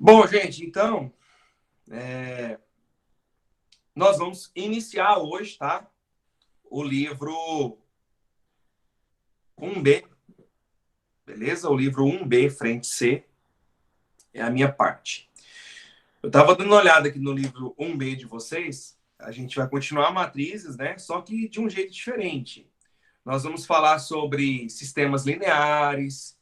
Bom, gente, então, nós vamos iniciar hoje, tá? O livro 1B, beleza? O livro 1B, frente C, é a minha parte. Eu estava dando uma olhada aqui no livro 1B de vocês, a gente vai continuar matrizes, né? Só que de um jeito diferente. Nós vamos falar sobre sistemas lineares,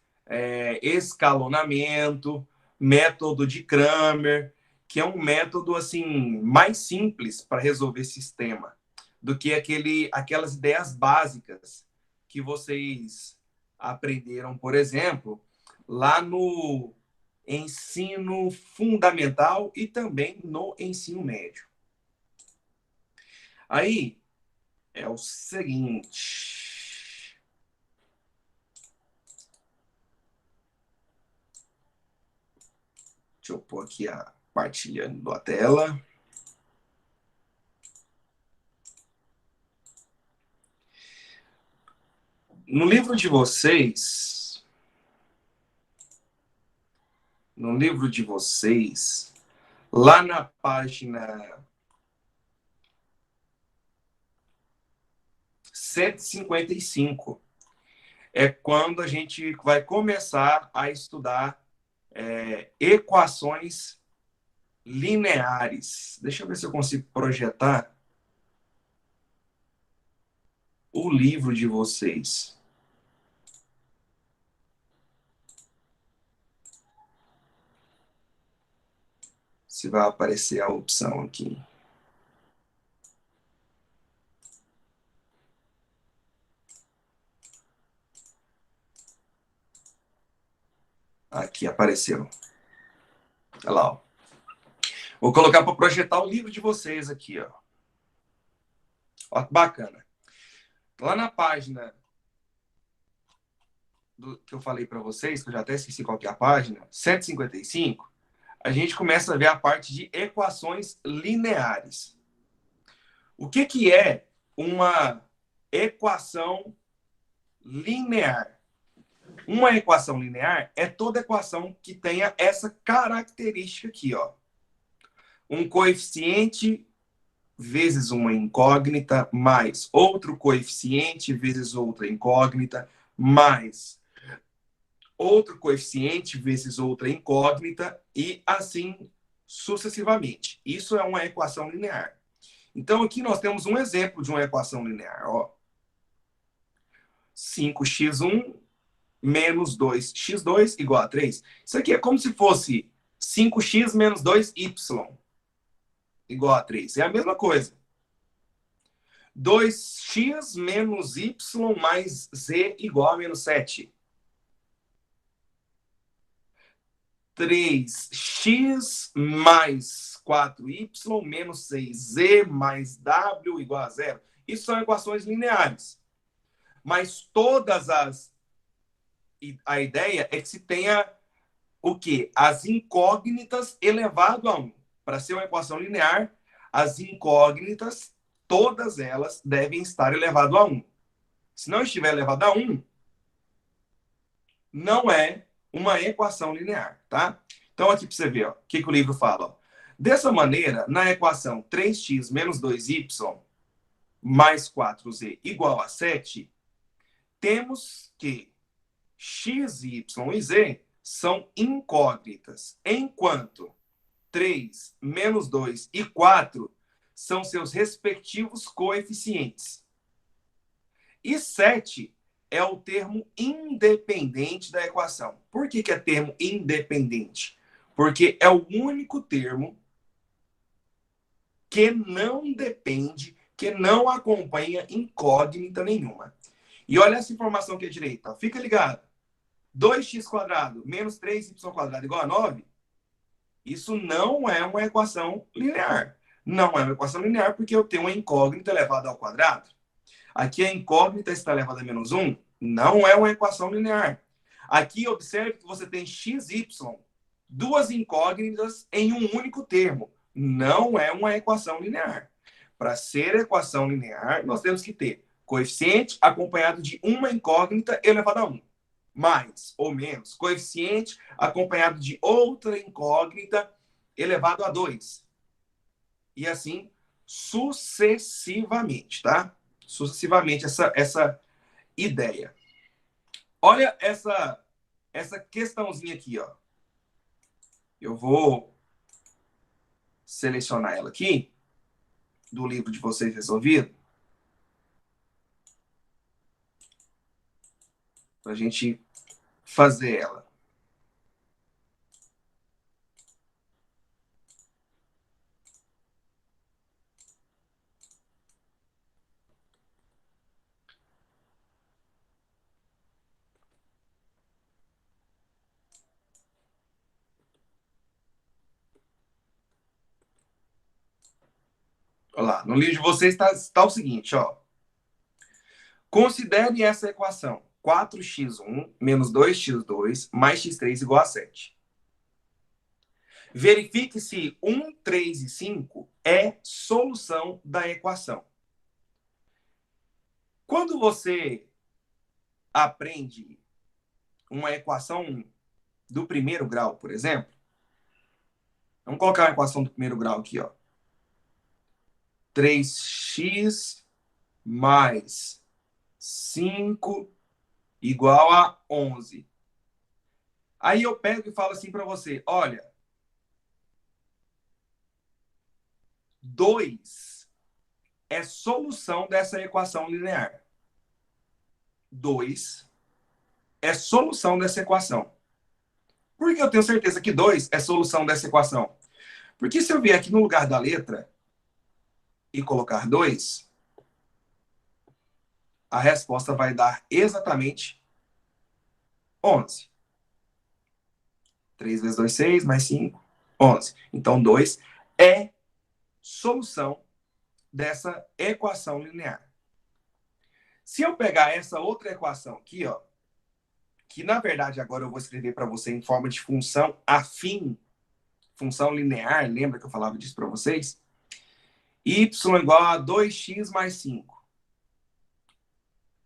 escalonamento, método de Cramer, que é um método assim mais simples para resolver sistema do que aquelas ideias básicas que vocês aprenderam, por exemplo, lá no ensino fundamental e também no ensino médio. Aí é o seguinte. Deixa eu pôr aqui a partilhando a tela. No livro de vocês, lá na página 155, é quando a gente vai começar a estudar equações lineares. Deixa eu ver se eu consigo projetar o livro de vocês. Se vai aparecer a opção aqui. Aqui apareceu. Olha lá, ó. Vou colocar para projetar o livro de vocês aqui, ó. Ó, que bacana. Lá na página que eu falei para vocês, que eu já até esqueci qual que é a página, 155, a gente começa a ver a parte de equações lineares. O que é uma equação linear? Uma equação linear é toda equação que tenha essa característica aqui, ó. Um coeficiente vezes uma incógnita, mais outro coeficiente vezes outra incógnita, mais outro coeficiente vezes outra incógnita, e assim sucessivamente. Isso é uma equação linear. Então, aqui nós temos um exemplo de uma equação linear. Ó. 5x1 menos 2x2 igual a 3. Isso aqui é como se fosse 5x menos 2y igual a 3. É a mesma coisa. 2x menos y mais z igual a menos 7. 3x mais 4y menos 6z mais w igual a 0. Isso são equações lineares. Mas a ideia é que se tenha o quê? As incógnitas elevado a 1. Para ser uma equação linear, as incógnitas, todas elas, devem estar elevado a 1. Se não estiver elevado a 1, não é uma equação linear, tá? Então, aqui para você ver, ó, o que o livro fala. Ó. Dessa maneira, na equação 3x menos 2y mais 4z igual a 7, temos que x, y e z são incógnitas, enquanto 3, menos 2 e 4 são seus respectivos coeficientes. E 7 é o termo independente da equação. Por que é termo independente? Porque é o único termo que não depende, que não acompanha incógnita nenhuma. E olha essa informação aqui à direita. Fica ligado. 2x² menos 3y² igual a 9, isso não é uma equação linear. Não é uma equação linear porque eu tenho uma incógnita elevada ao quadrado. Aqui a incógnita está elevada a menos 1, não é uma equação linear. Aqui observe que você tem x, y, duas incógnitas em um único termo. Não é uma equação linear. Para ser equação linear, nós temos que ter coeficiente acompanhado de uma incógnita elevada a 1. mais ou menos coeficiente acompanhado de outra incógnita elevado a 2. E assim sucessivamente, tá? Sucessivamente essa ideia. Olha essa questãozinha aqui, ó. Eu vou selecionar ela aqui do livro de vocês resolvido para a gente fazer ela. Olha lá, no livro de vocês está o seguinte, ó. Considere essa equação. 4x1 menos 2x2 mais x3 igual a 7. Verifique se 1, 3 e 5 é solução da equação. Quando você aprende uma equação do primeiro grau, por exemplo, vamos colocar uma equação do primeiro grau aqui, ó. 3x mais 5 igual a 11. Aí eu pego e falo assim para você, olha, 2 é solução dessa equação linear. 2 é solução dessa equação. Por que eu tenho certeza que 2 é solução dessa equação? Porque se eu vier aqui no lugar da letra e colocar 2, a resposta vai dar exatamente 11. 3 vezes 2, 6, mais 5, 11. Então, 2 é solução dessa equação linear. Se eu pegar essa outra equação aqui, ó, que na verdade agora eu vou escrever para você em forma de função afim, função linear, lembra que eu falava disso para vocês? Y igual a 2x mais 5.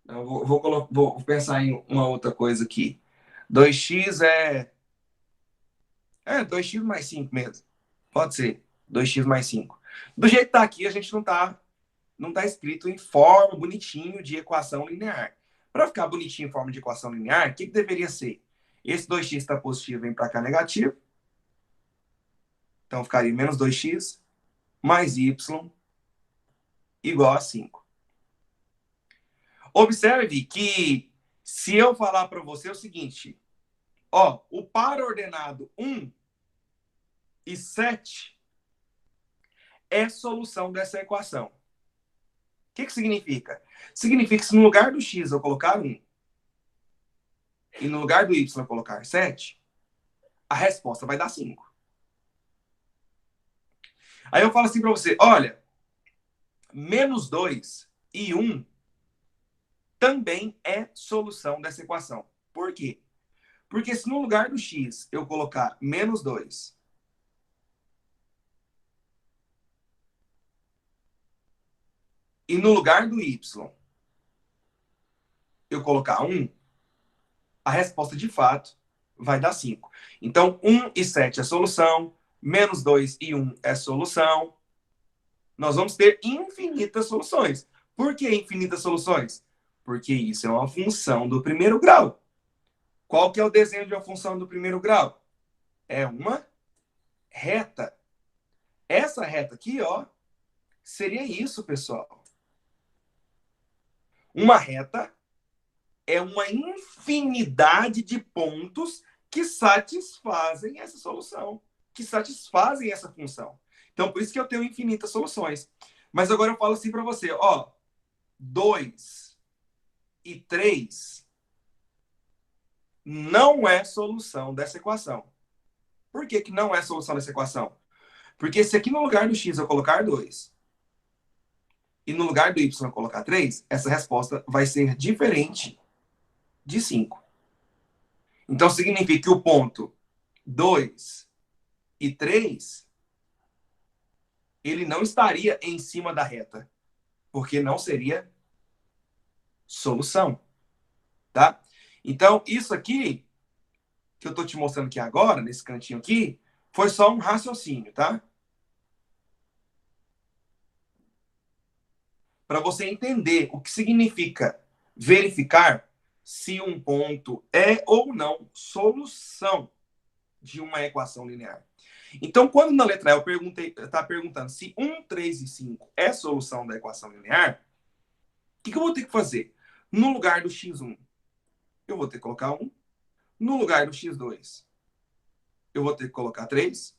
Eu vou pensar em uma outra coisa aqui. 2x é 2x mais 5 mesmo. Pode ser. 2x mais 5. Do jeito que tá aqui, a gente não tá escrito em forma bonitinho de equação linear. Para ficar bonitinho em forma de equação linear, o que deveria ser? Esse 2x está positivo, vem para cá negativo. Então ficaria menos 2x mais y igual a 5. Observe que se eu falar para você o seguinte, ó, o par ordenado 1 e 7 é solução dessa equação. O que significa? Significa que se no lugar do x eu colocar 1 e no lugar do y eu colocar 7, a resposta vai dar 5. Aí eu falo assim para você, olha, menos 2 e 1 também é solução dessa equação. Por quê? Porque se no lugar do x eu colocar menos 2 e no lugar do y eu colocar 1, a resposta de fato vai dar 5. Então, 1 e 7 é solução, menos 2 e 1 é solução. Nós vamos ter infinitas soluções. Por que infinitas soluções? Porque isso é uma função do primeiro grau. Qual que é o desenho de uma função do primeiro grau? É uma reta. Essa reta aqui, ó, seria isso, pessoal. Uma reta é uma infinidade de pontos que satisfazem essa solução, que satisfazem essa função. Então, por isso que eu tenho infinitas soluções. Mas agora eu falo assim para você, ó, 2 e 3 não é solução dessa equação. Por que não é solução dessa equação? Porque se aqui no lugar do x eu colocar 2 e no lugar do y eu colocar 3, essa resposta vai ser diferente de 5. Então, significa que o ponto 2 e 3, ele não estaria em cima da reta, porque não seria solução, tá? Então, isso aqui, que eu estou te mostrando aqui agora, nesse cantinho aqui, foi só um raciocínio, tá? Para você entender o que significa verificar se um ponto é ou não solução de uma equação linear. Então, quando na letra E eu perguntei, está perguntando se 1, 3 e 5 é solução da equação linear, o que eu vou ter que fazer? No lugar do x1, eu vou ter que colocar 1. No lugar do x2, eu vou ter que colocar 3.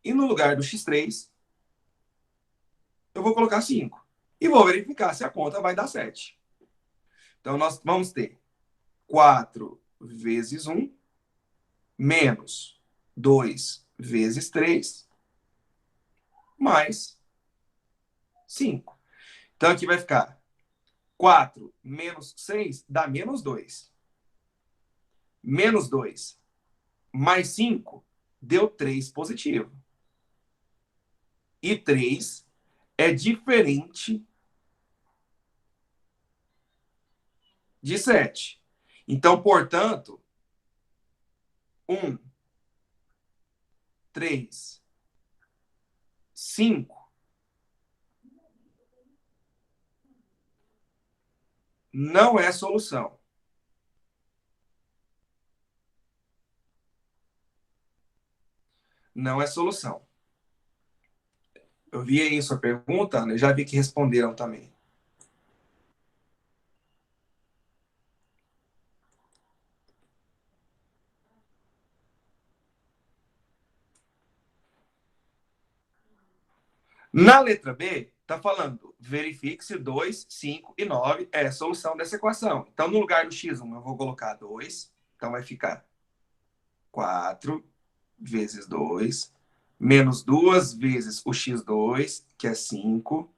E no lugar do x3, eu vou colocar 5. E vou verificar se a conta vai dar 7. Então, nós vamos ter 4 vezes 1 menos 2 vezes 3 mais 5. Então, aqui vai ficar 4 menos 6 dá menos 2. Menos 2 mais 5 deu 3 positivo. E 3 é diferente de 7. Então, portanto, 1, 3, 5 não é solução. Não é solução. Eu vi aí sua pergunta, Ana, eu já vi que responderam também. Na letra B, está falando verifique se 2, 5 e 9 é a solução dessa equação. Então, no lugar do x1, eu vou colocar 2. Então, vai ficar 4 vezes 2, menos 2 vezes o x2, que é 5,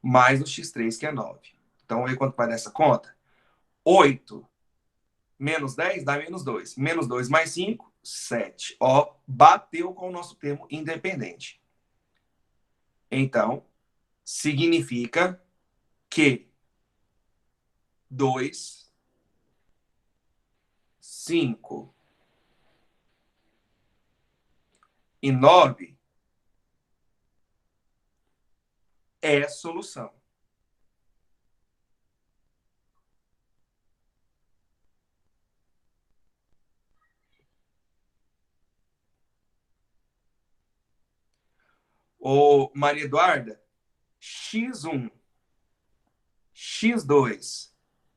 mais o x3, que é 9. Então, aí quanto vai nessa conta? 8 menos 10 dá menos 2. Menos 2 mais 5, 7. Ó, bateu com o nosso termo independente. Então, significa que 2, 5 e 9 é solução. Ô, Maria Eduarda, x1, x2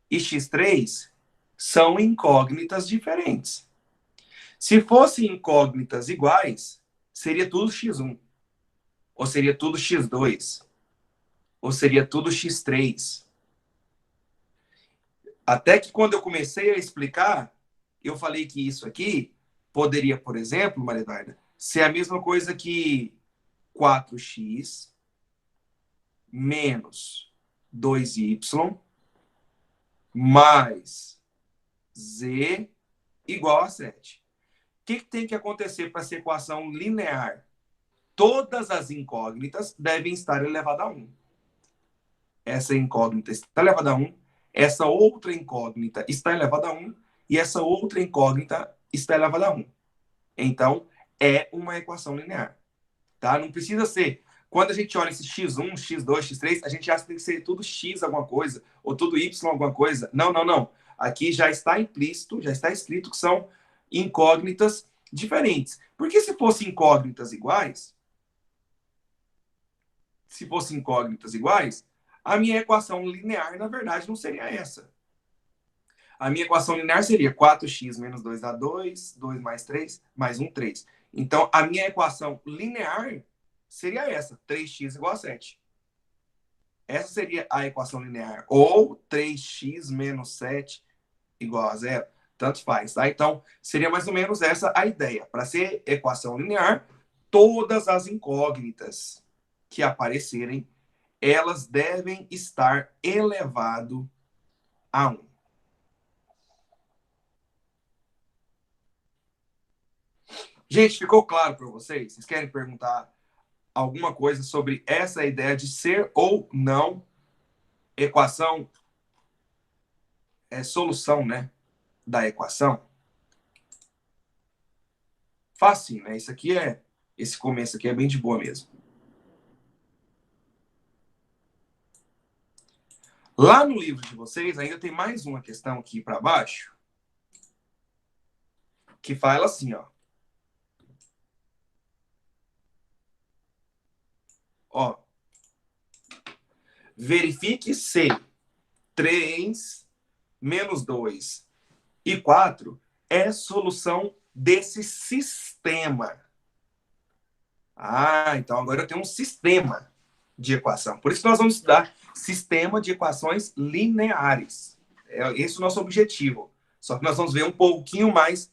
e x3 são incógnitas diferentes. Se fossem incógnitas iguais, seria tudo x1, ou seria tudo x2, ou seria tudo x3. Até que quando eu comecei a explicar, eu falei que isso aqui poderia, por exemplo, Maria Eduarda, ser a mesma coisa que 4x menos 2y mais z igual a 7. O que tem que acontecer para essa equação linear? Todas as incógnitas devem estar elevadas a 1. Essa incógnita está elevada a 1, essa outra incógnita está elevada a 1 e essa outra incógnita está elevada a 1. Então, é uma equação linear. Tá? Não precisa ser. Quando a gente olha esse x1, x2, x3, a gente acha que tem que ser tudo x alguma coisa, ou tudo y alguma coisa. Não, não, não. Aqui já está implícito, já está escrito que são incógnitas diferentes. Porque se fossem incógnitas iguais, a minha equação linear, na verdade, não seria essa. A minha equação linear seria 4x menos 2 dá 2, 2 mais 3, mais 1, 3. Então, a minha equação linear seria essa, 3x igual a 7. Essa seria a equação linear. Ou 3x menos 7 igual a 0. Tanto faz, tá? Então, seria mais ou menos essa a ideia. Para ser equação linear, todas as incógnitas que aparecerem, elas devem estar elevado a 1. Gente, ficou claro para vocês? Vocês querem perguntar alguma coisa sobre essa ideia de ser ou não equação, solução, né? da equação, facinho, né? Esse começo aqui é bem de boa mesmo. Lá no livro de vocês, ainda tem mais uma questão aqui para baixo, que fala assim, ó. Ó, verifique se 3 menos 2 e 4 é solução desse sistema. Ah, então agora eu tenho um sistema de equação. Por isso que nós vamos estudar sistema de equações lineares. Esse é o nosso objetivo. Só que nós vamos ver um pouquinho mais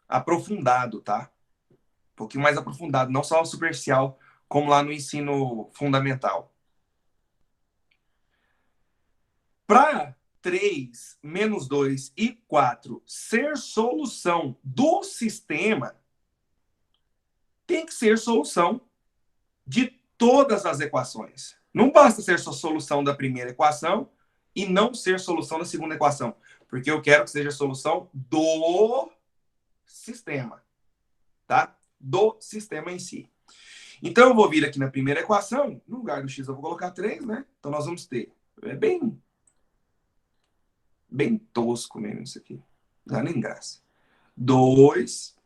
aprofundado, tá? Um pouquinho mais aprofundado, não só superficial, como lá no ensino fundamental. Para 3 menos 2 e 4 ser solução do sistema, tem que ser solução de todas as equações. Não basta ser só solução da primeira equação e não ser solução da segunda equação, porque eu quero que seja solução do sistema, tá? Do sistema em si. Então, eu vou vir aqui na primeira equação, no lugar do x eu vou colocar 3, né? Então, nós vamos ter, é bem tosco mesmo isso aqui, não dá nem graça. 2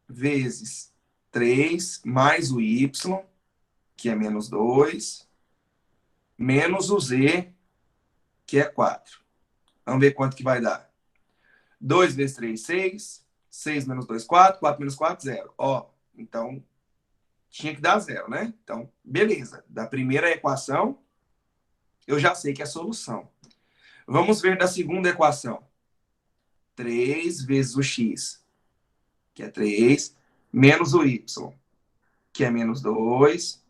vezes 3 mais o y, que é menos 2, menos o z, que é 4. Vamos ver quanto que vai dar. 2 vezes 3, 6. 6 menos 2, 4. 4 menos 4, 0. Ó, então, tinha que dar 0, né? Então, beleza. Da primeira equação, eu já sei que é a solução. Vamos ver da segunda equação. 3 vezes o x, que é 3, menos o y, que é menos 2,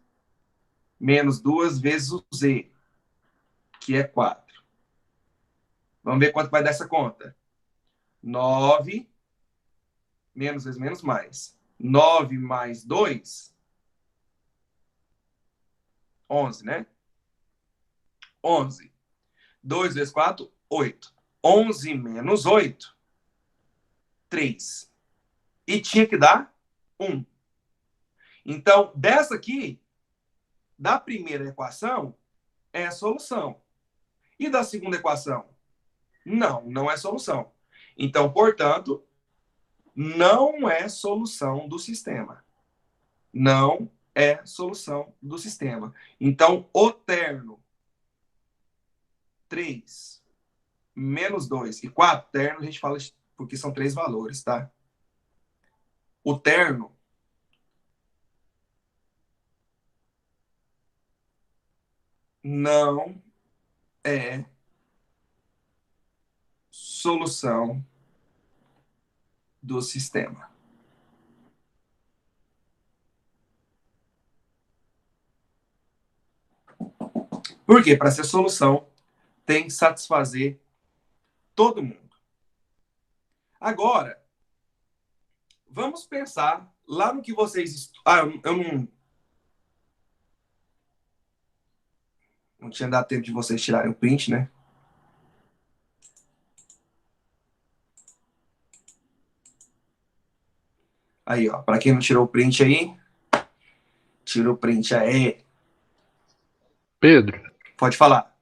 menos 2 vezes o z, que é 4. Vamos ver quanto vai dar essa conta. 9, menos vezes menos mais. 9 mais 2, 11, né? 11. 2 vezes 4, 8. 11 menos 8, 3. E tinha que dar 1. Então, dessa aqui, da primeira equação, é a solução. E da segunda equação? Não, não é solução. Então, portanto, não é solução do sistema. Não é solução do sistema. Então, o terno 3 menos 2 e 4, terno a gente fala porque são 3 valores, tá? O terno não é solução do sistema. Por quê? Para ser solução, tem que satisfazer todo mundo. Agora, vamos pensar lá no que vocês... eu não tinha dado tempo de vocês tirarem o print, né? Aí, ó, para quem não tirou o print aí, tira o print aí. Pedro, Pode falar.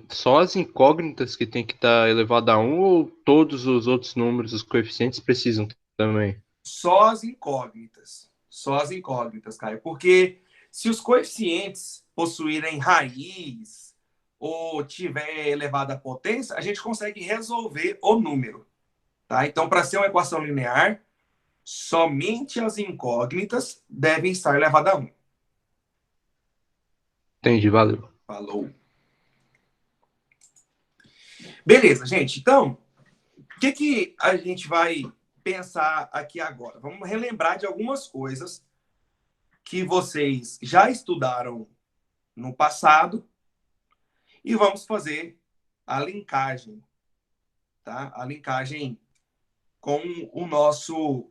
só as incógnitas que tem que estar elevado a 1 ou todos os outros números, os coeficientes, precisam também? Só as incógnitas. Só as incógnitas, Caio. Porque se os coeficientes possuírem raiz ou tiver elevada potência, a gente consegue resolver o número. Tá? Então, para ser uma equação linear, somente as incógnitas devem estar elevadas a 1. Entendi, valeu. Falou. Beleza, gente. Então, o que a gente vai pensar aqui agora? Vamos relembrar de algumas coisas que vocês já estudaram no passado e vamos fazer a linkagem, tá? A linkagem com o nosso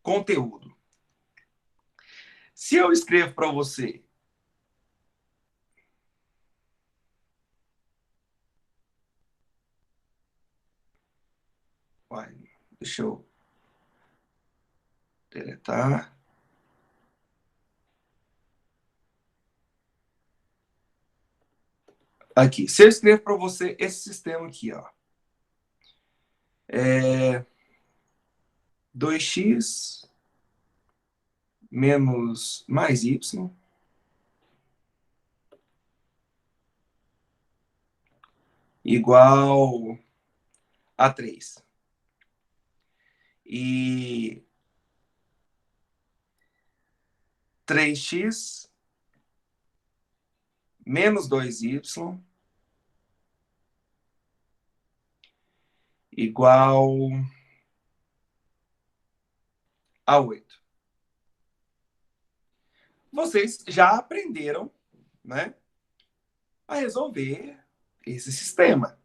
conteúdo. Se eu escrevo para você Uai, deixa eu deletar. Aqui, se eu escrevo para você esse sistema aqui, ó. 2x menos mais y igual a 3. E 3x menos 2y igual a 8. Vocês já aprenderam, né, a resolver esse sistema.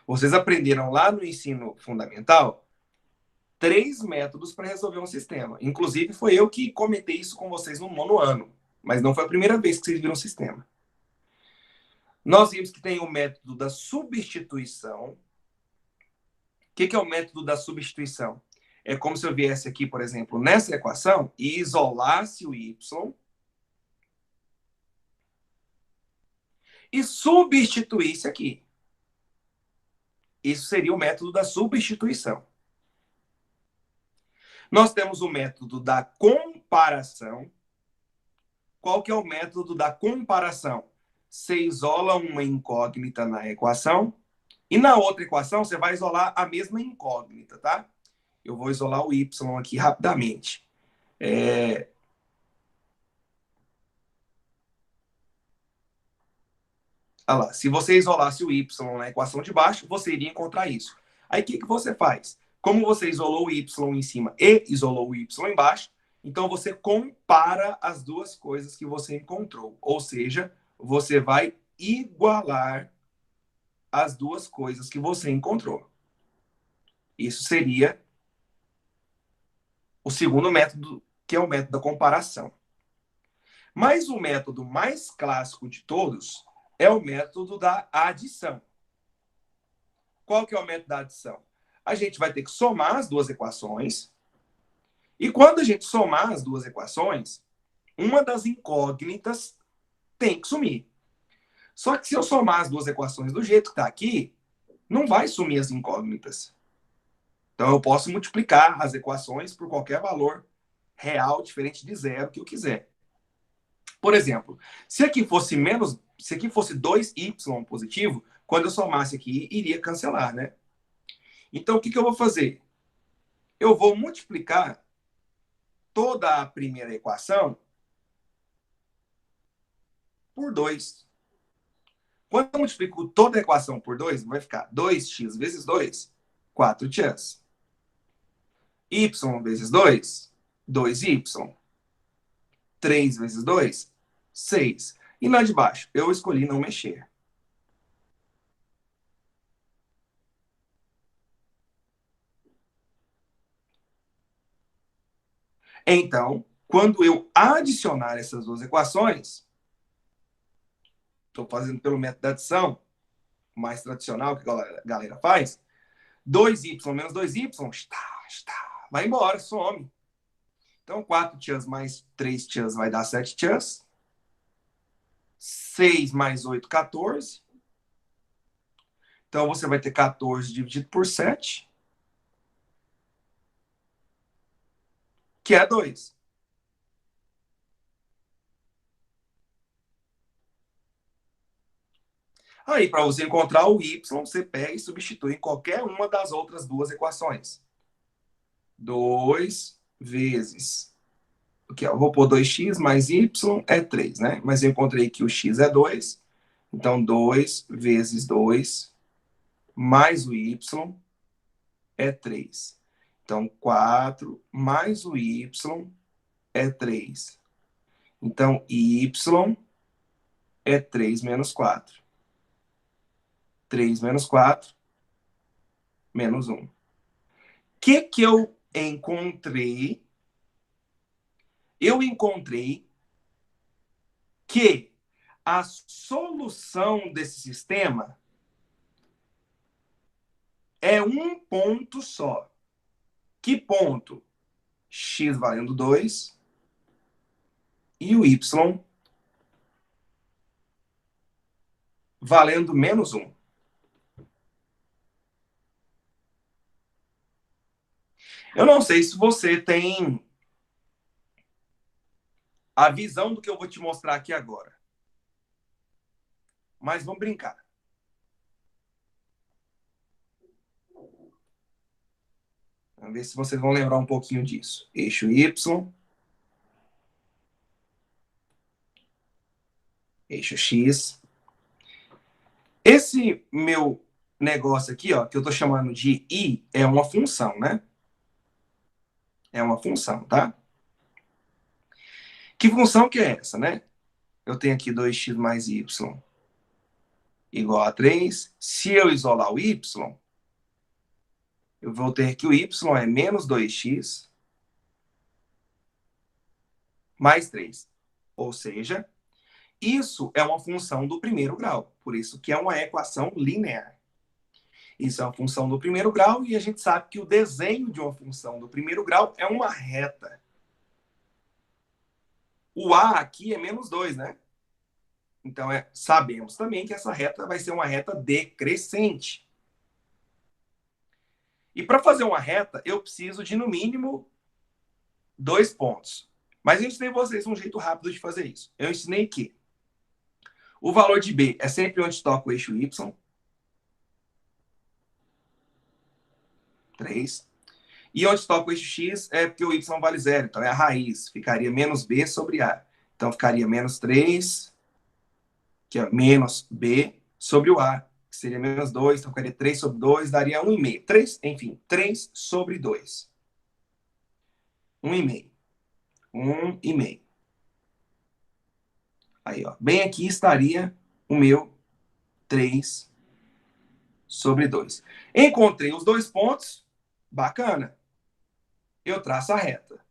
Vocês aprenderam lá no ensino fundamental 3 métodos para resolver um sistema. Inclusive, foi eu que comentei isso com vocês no 9º ano, mas não foi a primeira vez que vocês viram um sistema. Nós vimos que tem o método da substituição. O que é o método da substituição? É como se eu viesse aqui, por exemplo, nessa equação e isolasse o y e substituísse aqui. Isso seria o método da substituição. Nós temos o método da comparação. Qual que é o método da comparação? Você isola uma incógnita na equação e na outra equação você vai isolar a mesma incógnita, tá? Eu vou isolar o y aqui rapidamente. Olha lá, se você isolasse o y na equação de baixo, você iria encontrar isso. Aí o que você faz? Como você isolou o y em cima e isolou o y embaixo, então você compara as duas coisas que você encontrou. Ou seja, você vai igualar as duas coisas que você encontrou. Isso seria o segundo método, que é o método da comparação. Mas o método mais clássico de todos é o método da adição. Qual que é o método da adição? A gente vai ter que somar as duas equações. E quando a gente somar as duas equações, uma das incógnitas tem que sumir. Só que se eu somar as duas equações do jeito que está aqui, não vai sumir as incógnitas. Então eu posso multiplicar as equações por qualquer valor real diferente de zero que eu quiser. Por exemplo, se aqui fosse 2y positivo, quando eu somasse aqui, iria cancelar, né? Então, o que eu vou fazer? Eu vou multiplicar toda a primeira equação por 2. Quando eu multiplico toda a equação por 2, vai ficar 2x vezes 2, 4x. Y vezes 2, 2y. 3 vezes 2, 6. E lá de baixo, eu escolhi não mexer. Então, quando eu adicionar essas duas equações, estou fazendo pelo método da adição, mais tradicional que a galera faz, 2y menos 2y, vai embora, some. Então, 4 tias mais 3 tias vai dar 7 tias. 6 mais 8, 14. Então, você vai ter 14 dividido por 7, que é 2. Aí, para você encontrar o y, você pega e substitui em qualquer uma das outras duas equações. 2 vezes... Aqui, ó, eu vou pôr 2x mais y é 3, né? Mas eu encontrei que o x é 2. Então, 2 vezes 2 mais o y é 3. Então, 4 mais o y é 3. Então, y é 3 menos 4. 3 menos 4, menos 1. O que eu encontrei? Eu encontrei que a solução desse sistema é um ponto só. Que ponto? X valendo 2 e o Y valendo menos 1. Eu não sei se você tem a visão do que eu vou te mostrar aqui agora. Mas vamos brincar. Vamos ver se vocês vão lembrar um pouquinho disso. Eixo Y, eixo X. Esse meu negócio aqui, ó, que eu tô chamando de I, é uma função, né? É uma função, tá? Que função que é essa, né? Eu tenho aqui 2x mais y igual a 3. Se eu isolar o y, eu vou ter que o y é menos 2x mais 3. Ou seja, isso é uma função do primeiro grau. Por isso que é uma equação linear. Isso é uma função do primeiro grau e a gente sabe que o desenho de uma função do primeiro grau é uma reta. O a aqui é menos 2, né? Então, sabemos também que essa reta vai ser uma reta decrescente. E para fazer uma reta, eu preciso de, no mínimo, 2 pontos. Mas eu ensinei vocês um jeito rápido de fazer isso. Eu ensinei que o valor de B é sempre onde toca o eixo Y. 3. E onde toca o eixo X é porque o Y vale 0. Então, é a raiz. Ficaria menos B sobre A. Então, ficaria menos 3, que é menos B, sobre o A, que seria menos 2. Então, ficaria 3 sobre 2, daria 1,5. 3, enfim, 3 sobre 2. 1,5. 1,5. Aí, ó. Bem aqui estaria o meu 3 sobre 2. Encontrei os 2 pontos. Bacana. Eu traço a reta.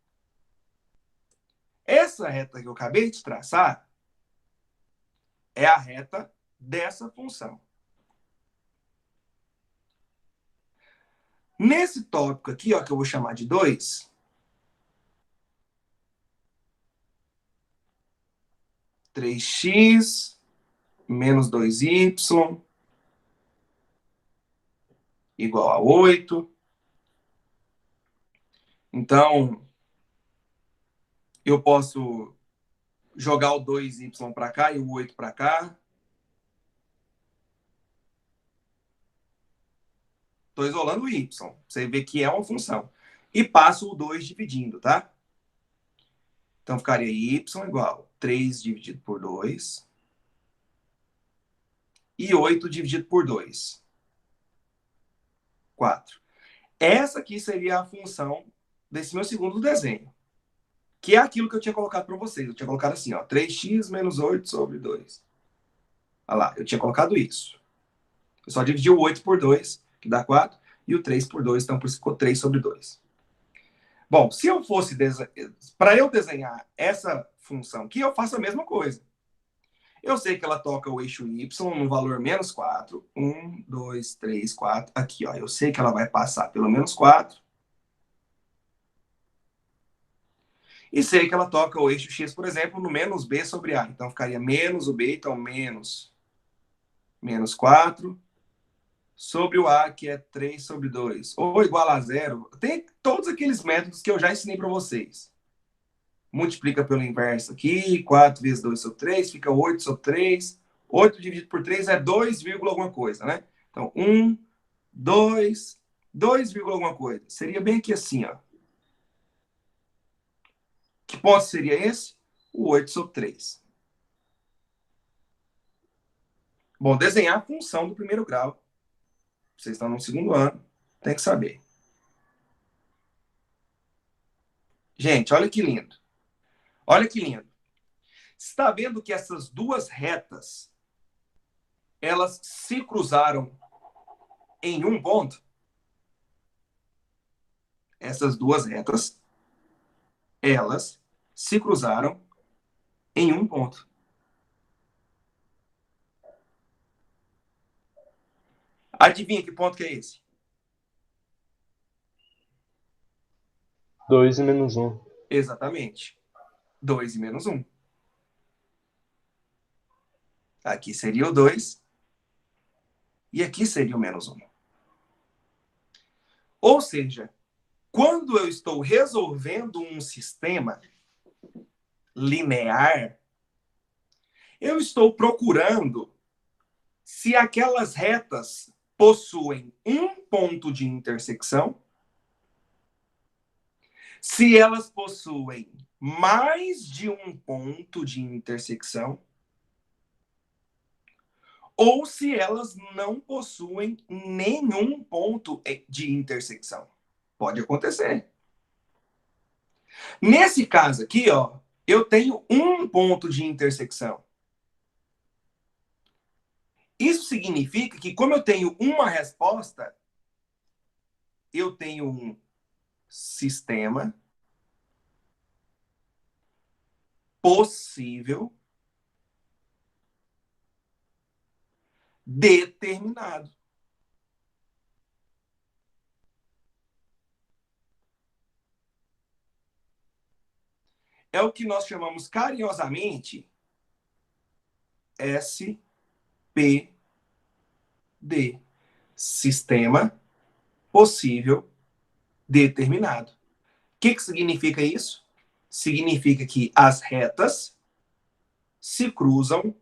Essa reta que eu acabei de traçar é a reta dessa função. Nesse tópico aqui, ó, que eu vou chamar de 2, 3x menos 2y igual a 8. Então, eu posso jogar o 2y para cá e o 8 para cá. Estou isolando o y. Você vê que é uma função. E passo o 2 dividindo, tá? Então, ficaria y igual a 3 dividido por 2 e 8 dividido por 2. 4. Essa aqui seria a função desse meu segundo desenho, que é aquilo que eu tinha colocado para vocês. Eu tinha colocado assim, ó, 3x menos 8 sobre 2. Olha lá, eu tinha colocado isso. Eu só dividi o 8 por 2, que dá 4, e o 3 por 2, então por isso ficou 3 sobre 2. Bom, se eu fosse para eu desenhar essa função aqui, eu faço a mesma coisa. Eu sei que ela toca o eixo y no valor menos 4. 1, 2, 3, 4. Aqui, ó, eu sei que ela vai passar pelo menos 4. E sei que ela toca o eixo x, por exemplo, no menos b sobre a. Então, ficaria menos o b, então menos 4 sobre o a, que é 3 sobre 2. Ou igual a 0. Tem todos aqueles métodos que eu já ensinei para vocês. Multiplica pelo inverso aqui. 4 vezes 2 sobre 3, fica 8 sobre 3. 8 dividido por 3 é 2, alguma coisa, né? Então, 1, 2, 2, alguma coisa. Seria bem aqui assim, ó. Que ponto seria esse? O 8 sobre 3. Bom, desenhar a função do primeiro grau. Vocês estão no segundo ano, tem que saber. Gente, olha que lindo. Olha que lindo. Está vendo que essas duas retas, elas se cruzaram em um ponto? Essas duas retas, elas se cruzaram em um ponto. Adivinha que ponto que é esse? 2 e menos 1. Exatamente. 2 e menos 1. Aqui seria o 2 e aqui seria o menos 1. Ou seja, quando eu estou resolvendo um sistema linear, eu estou procurando se aquelas retas possuem um ponto de intersecção, se elas possuem mais de um ponto de intersecção, ou se elas não possuem nenhum ponto de intersecção. Pode acontecer. Nesse caso aqui, ó, eu tenho um ponto de intersecção. Isso significa que, como eu tenho uma resposta, eu tenho um sistema possível determinado. É o que nós chamamos carinhosamente SPD, sistema possível determinado. O que significa isso? Significa que as retas se cruzam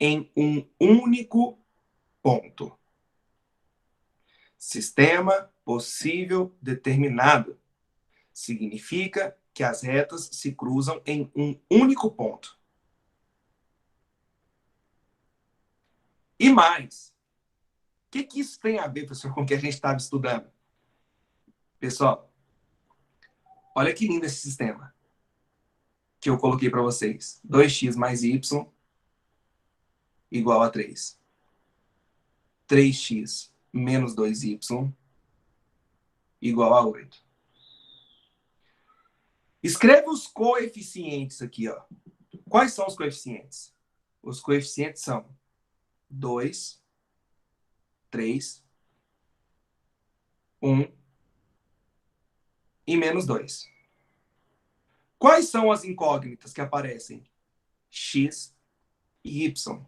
em um único ponto. Sistema possível determinado significa que as retas se cruzam em um único ponto. E mais, o que isso tem a ver, professor, com o que a gente estava estudando? Pessoal, olha que lindo esse sistema que eu coloquei para vocês. 2x mais y igual a 3. 3x menos 2y igual a 8. Escreve os coeficientes aqui, ó. Quais são os coeficientes? Os coeficientes são 2, 3, 1 e menos 2. Quais são as incógnitas que aparecem? X e Y.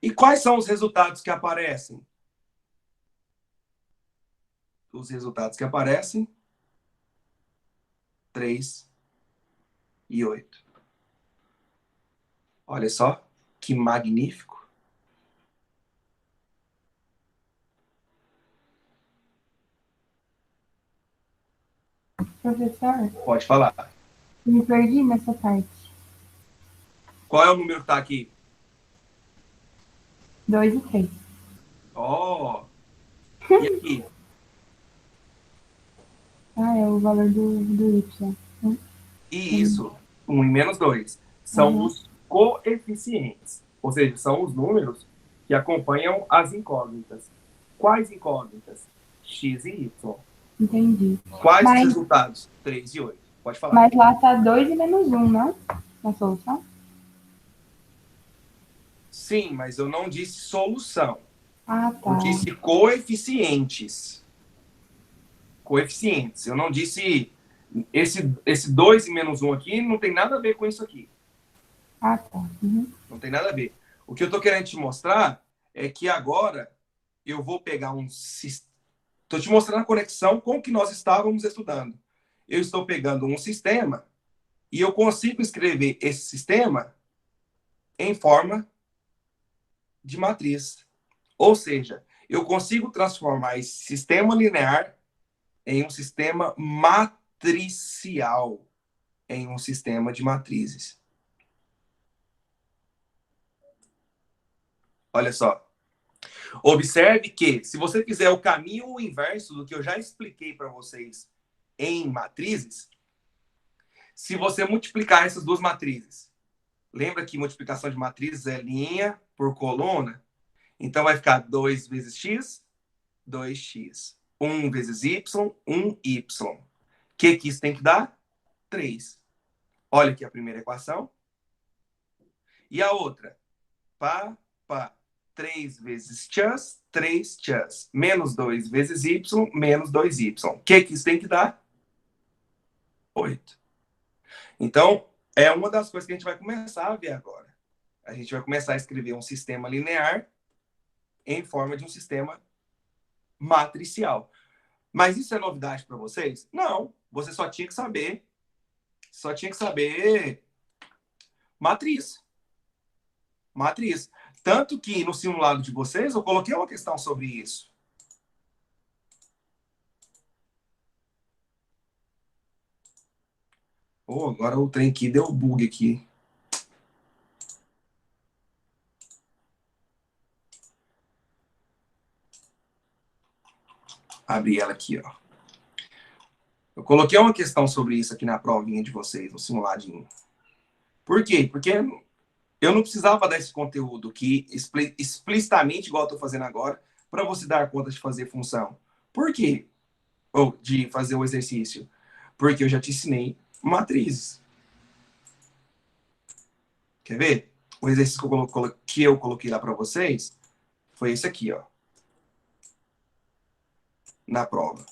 E quais são os resultados que aparecem? Os resultados que aparecem, 3 e 8. Olha só, que magnífico. Professor, Pode falar. me perdi nessa parte. Qual é o número que está aqui? 2 e 3. Ó. E aqui? Ah, é o valor do Y. E isso, 1 e menos 2. São os coeficientes. Ou seja, são os números que acompanham as incógnitas. Quais incógnitas? X e Y. Entendi. Quais os resultados? 3 e 8. Pode falar. Mas lá tá 2 e menos 1, não? Na solução? Sim, mas eu não disse solução. Ah, tá. Eu disse coeficientes. Coeficientes. Eu não disse... Esse 2 e menos 1 aqui não tem nada a ver com isso aqui. Ah, tá. Uhum. Não tem nada a ver. O que eu estou querendo te mostrar é que agora eu vou pegar um... Estou te mostrando a conexão com o que nós estávamos estudando. Eu estou pegando um sistema e eu consigo escrever esse sistema em forma de matriz. Ou seja, eu consigo transformar esse sistema linear em um sistema matricial, em um sistema de matrizes. Olha só. Observe que, se você fizer o caminho inverso do que eu já expliquei para vocês em matrizes, se você multiplicar essas duas matrizes, lembra que multiplicação de matrizes é linha por coluna? Então vai ficar 2 vezes x, 2x. 1 vezes y, 1y. O que isso tem que dar? 3. Olha aqui a primeira equação. E a outra? Pá, pá. 3 vezes chans, 3 chans. Menos 2 vezes y, menos 2y. O que isso tem que dar? 8. Então, é uma das coisas que a gente vai começar a ver agora. A gente vai começar a escrever um sistema linear em forma de um sistema matricial. Mas isso é novidade para vocês? Não. Você só tinha que saber matriz. Matriz. Tanto que no simulado de vocês eu coloquei uma questão sobre isso. Oh, agora o trem aqui deu bug aqui. Abri ela aqui, ó. Eu coloquei uma questão sobre isso aqui na provinha de vocês, no simuladinho. Por quê? Porque eu não precisava dar esse conteúdo aqui explicitamente, igual eu estou fazendo agora, para você dar conta de fazer função. Por quê? Ou de fazer o exercício. Porque eu já te ensinei matrizes. Quer ver? O exercício que eu coloquei lá para vocês foi esse aqui, ó. Na prova.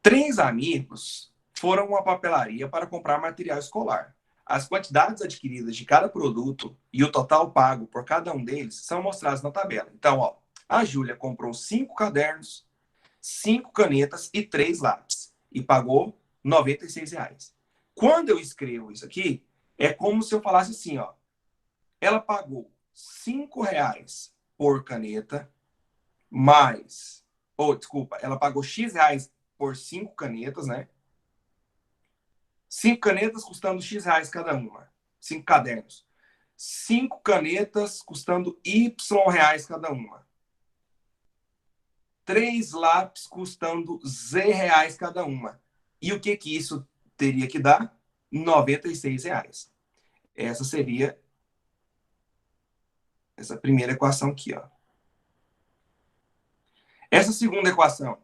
3 amigos foram a uma papelaria para comprar material escolar. As quantidades adquiridas de cada produto e o total pago por cada um deles são mostrados na tabela. Então, ó, a Júlia comprou 5 cadernos, 5 canetas e 3 lápis e pagou R$ 96. Quando eu escrevo isso aqui, é como se eu falasse assim, ó. Ela pagou R$ 5 por caneta, mais... desculpa, ela pagou X reais por 5 canetas, né? 5 canetas custando X reais cada uma. 5 cadernos. 5 canetas custando Y reais cada uma. 3 lápis custando Z reais cada uma. E o que isso teria que dar? R$ 96. Essa seria essa primeira equação aqui, ó. Essa segunda equação.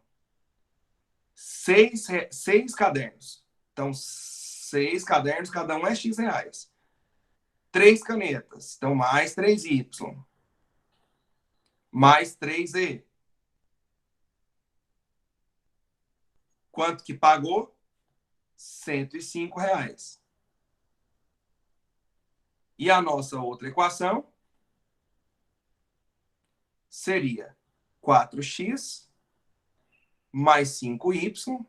6 cadernos. Então, 6 cadernos, cada um é X reais. 3 canetas. Então, mais 3Y. Mais 3Z. Quanto que pagou? R$ 105. E a nossa outra equação seria 4x mais 5y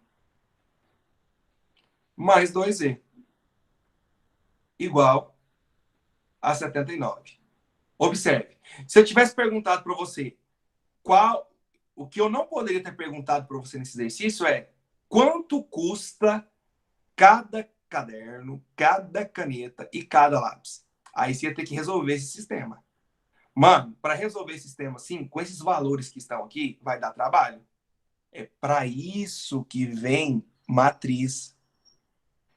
mais 2z igual a 79. Observe, se eu tivesse perguntado para você o que eu não poderia ter perguntado para você nesse exercício é quanto custa cada caderno, cada caneta e cada lápis. Aí você ia ter que resolver esse sistema. Mano, para resolver esse sistema assim, com esses valores que estão aqui, vai dar trabalho. É para isso que vem matriz.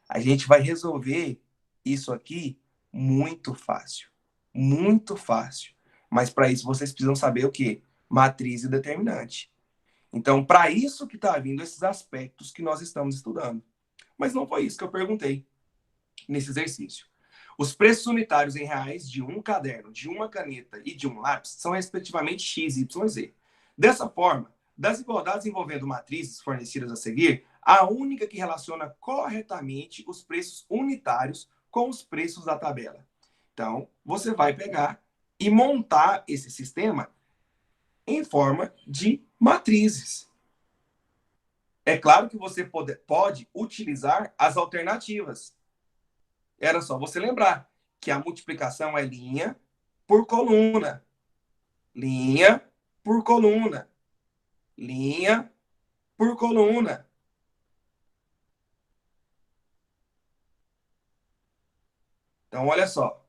A gente vai resolver isso aqui muito fácil. Muito fácil. Mas para isso vocês precisam saber o quê? Matriz e determinante. Então, para isso que está vindo esses aspectos que nós estamos estudando. Mas não foi isso que eu perguntei nesse exercício. Os preços unitários em reais de um caderno, de uma caneta e de um lápis são respectivamente X, Y e Z. Dessa forma, das igualdades envolvendo matrizes fornecidas a seguir, a única que relaciona corretamente os preços unitários com os preços da tabela. Então, você vai pegar e montar esse sistema em forma de matrizes. É claro que você pode utilizar as alternativas. Era só você lembrar que a multiplicação é linha por coluna. Linha por coluna. Linha por coluna. Então, olha só.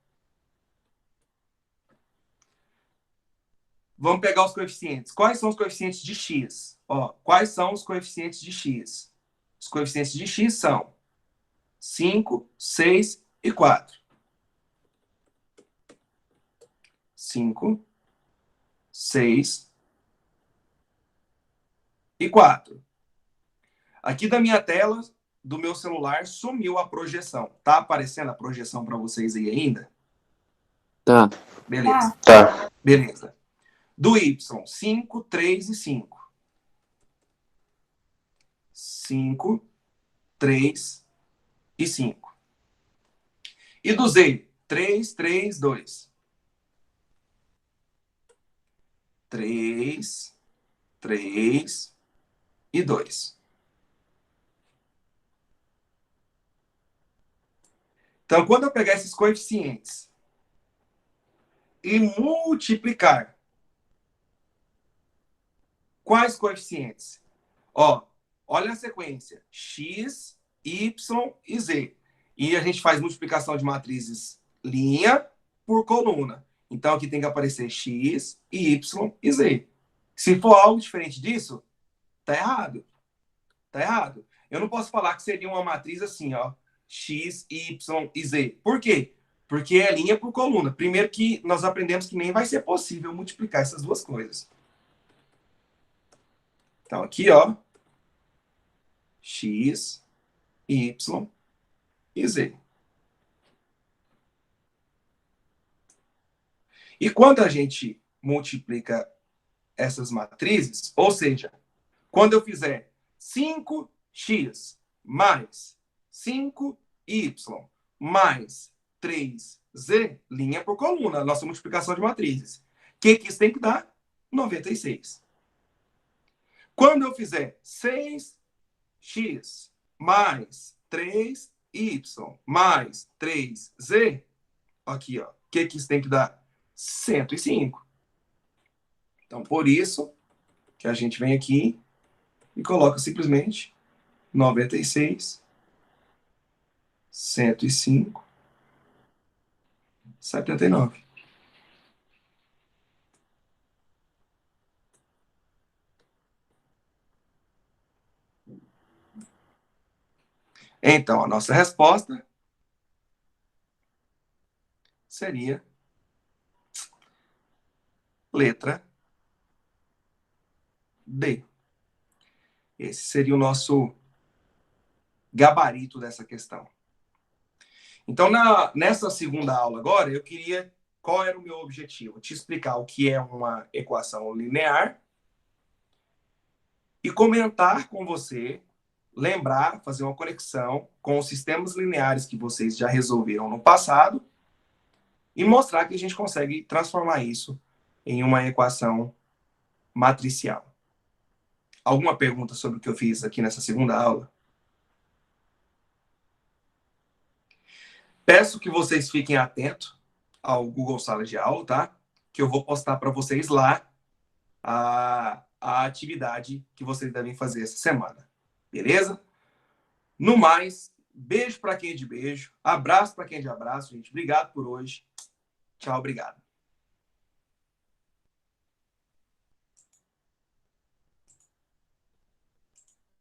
Vamos pegar os coeficientes. Quais são os coeficientes de x? Ó, quais são os coeficientes de x? Os coeficientes de x são 5, 6 e 4. 5, 6 e 4. Aqui da minha tela, do meu celular, sumiu a projeção. Tá aparecendo a projeção para vocês aí ainda? Tá. Beleza. Tá. Beleza. Do Y, 5, 3 e 5. 5, 3 e 5. E do Z, 3, 3, 2. 3, 3 e 2. Então, quando eu pegar esses coeficientes e multiplicar, quais coeficientes? Ó, olha a sequência: x, y e z. E a gente faz multiplicação de matrizes linha por coluna. Então, aqui tem que aparecer x, y e z. Se for algo diferente disso, tá errado. Tá errado. Eu não posso falar que seria uma matriz assim, ó, x, y e z. Por quê? Porque é linha por coluna. Primeiro que nós aprendemos que nem vai ser possível multiplicar essas duas coisas. Então, aqui, ó, x, y e z. E quando a gente multiplica essas matrizes, ou seja, quando eu fizer 5x mais 5y mais 3z, linha por coluna, nossa multiplicação de matrizes. O que isso tem que dar? 96. Quando eu fizer 6x mais 3y mais 3z, aqui, ó, o que isso tem que dar? 105. Então, por isso que a gente vem aqui e coloca simplesmente 96, 105, 79. Então, a nossa resposta seria letra D. Esse seria o nosso gabarito dessa questão. Então, nessa segunda aula agora, eu queria... Qual era o meu objetivo? Te explicar o que é uma equação linear e comentar com você, lembrar, fazer uma conexão com os sistemas lineares que vocês já resolveram no passado e mostrar que a gente consegue transformar isso em uma equação matricial. Alguma pergunta sobre o que eu fiz aqui nessa segunda aula? Peço que vocês fiquem atentos ao Google Sala de Aula, tá? Que eu vou postar para vocês lá a atividade que vocês devem fazer essa semana. Beleza? No mais, beijo para quem é de beijo, abraço para quem é de abraço, gente. Obrigado por hoje. Tchau, obrigado.